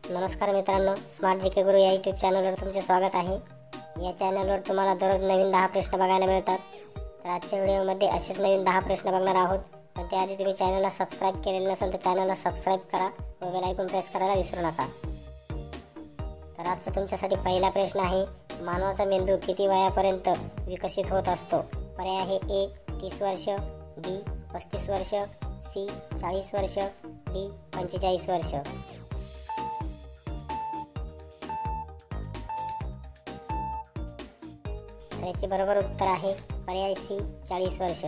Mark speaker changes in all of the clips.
Speaker 1: नमस्कार मित्रांनो, smart GK गुरु या यूट्यूब चॅनलवर तुमचे स्वागत आहे। या चॅनलवर तुम्हाला दररोज नवीन 10 प्रश्न बघायला मिळतात। तर आजच्या व्हिडिओमध्ये असेच नवीन 10 प्रश्न बघणार आहोत। पण त्याआधी तुम्ही चॅनलला सबस्क्राइब केलेले नसेल तर चॅनलला सबस्क्राइब करा व बेल आयकॉन प्रेस करायला विसरू नका। तर आजचा तुमच्यासाठी पहिला प्रश्न आहे, मानवाचा मेंदू किती वयापर्यंत विकसित होत असतो? पर्याय आहे ए 30 वर्ष, बी 35 वर्ष, सी 40 वर्ष, डी 45 वर्ष। याचे बरोबर उत्तर आहे पर्याय सी 40 वर्ष।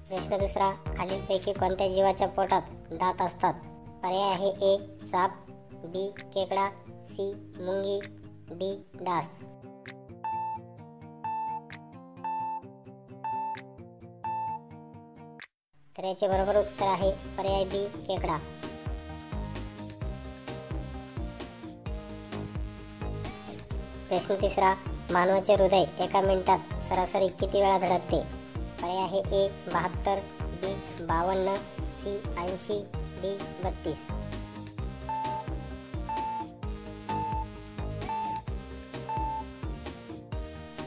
Speaker 1: प्रश्न दुसरा, खालीलपैकी कोणत्या जीवाच्या पोटात दात असतात? पर्याय आहे ए साप, बी खेकडा, सी मुंगी, डी डास। तर याचे बरोबर उत्तर आहे पर्याय बी खेकडा। प्रश्न तिसरा, मानवाचे हृदय एका मिनिटात सरासरी किती वेळा धडकते? पर्याय आहे ए 72, बी 52, सी 80, डी 32।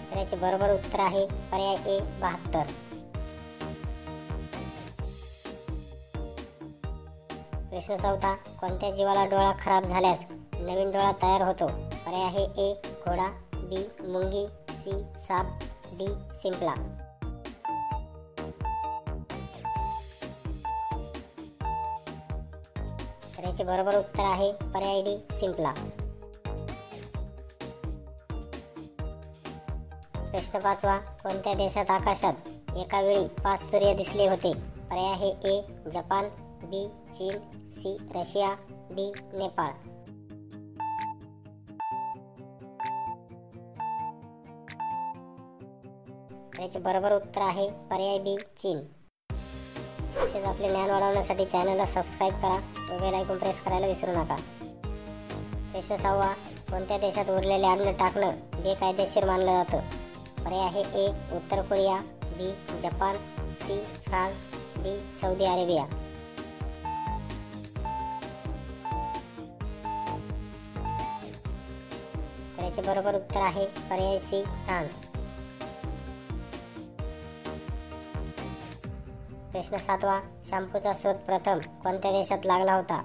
Speaker 1: तर याचे बरोबर उत्तर आहे पर्याय ए 72। प्रश्न चौथा, कोणत्या जीवाला डोळा खराब झाल्यास नवीन डोळा तयार होतो? पर्याय आहे ए घोडा, बी मुंगी, सी साप, डी शिंपला। तर याचे बरोबर उत्तर आहे पर्याय डी शिंपला। प्रश्न पाचवा, कोणत्या देशात आकाशात एका वेळी 5 सूर्य दिसले होते? पर्याय आहे ए जपान, बी चीन, सी रशिया, डी नेपाळ। याचे बरोबर उत्तर आहे पर्याय बी चीन। तसेच आपले ज्ञान वाढवण्यासाठी चॅनलला सबस्क्राइब करा व बेल आयकॉन प्रेस करायला विसरू नका। प्रश्न 6, कोणत्या देशात उरलेले अन्न टाकणं बेकायदेशीर मानलं जातं? पर्याय आहे ए उत्तर Korea, B Japan, C France, D Saudi Arabia. तर याचे बरोबर उत्तर आहे पर्याय सी फ्रान्स। प्रश्न 7, शॅम्पूचा शोध प्रथम कोणत्या देशात लागला होता?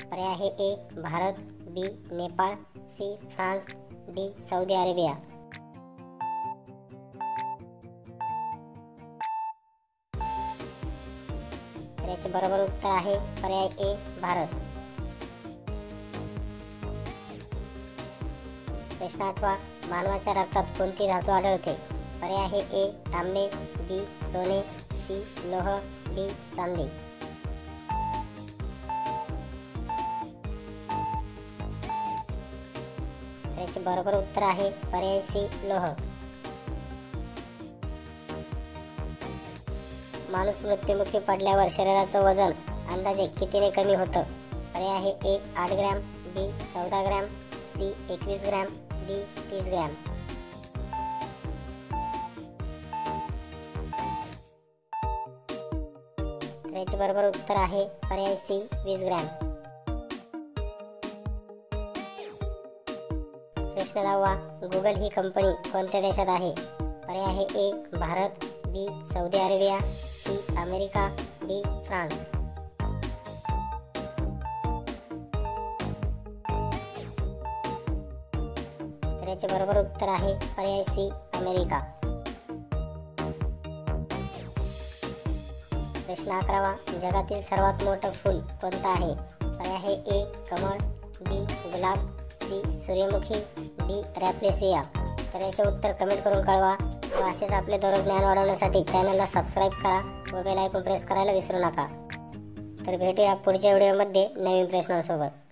Speaker 1: पर्याय आहे A Bharat, B Nepal, C France, D Saudi Arabia. तर याचे बरोबर उत्तर आहे पर्याय ए भारत। प्रश्न 8, मानवाच्या रक्तात कोणती धातू आढळते? पर्याय आहे ए तांबे, बी सोने, सी लोह, डी चांदी। याचे बरोबर उत्तर आहे पर्याय सी लोह। माणूस मृत्युमुखी पडल्यावर शरीराचं वजन अंदाजे कितीने कमी होतं? पर्याय आहे A 8 gram, B 14 gram, C 21 gram, D 30 gram. याचे बरोबर उत्तर आहे पर्याय सी 20 ग्रॅम। प्रश्न 10, गुगल ही कंपनी कोणत्या देशात आहे? पर्याय आहे A Bharat, B Saudi Arabia, C America, D France. तर याचे बरोबर उत्तर आहे पर्याय सी अमेरिका। प्रश्न 11, जगातील सर्वात मोठं फूल कोणतं आहे? पर्याय आहे ए कमळ, बी गुलाब, सी सूर्यमुखी, डी रॅप्लेसिया। तर याचे उत्तर कमेंट करून कळवा व असेच आपले दररोज ज्ञान वाढवण्यासाठी चॅनलला सबस्क्राइब करा व बेल आयकॉन प्रेस करायला विसरू नका। तर भेटूया पुढच्या व्हिडिओमध्ये नवीन प्रश्नांसोबत।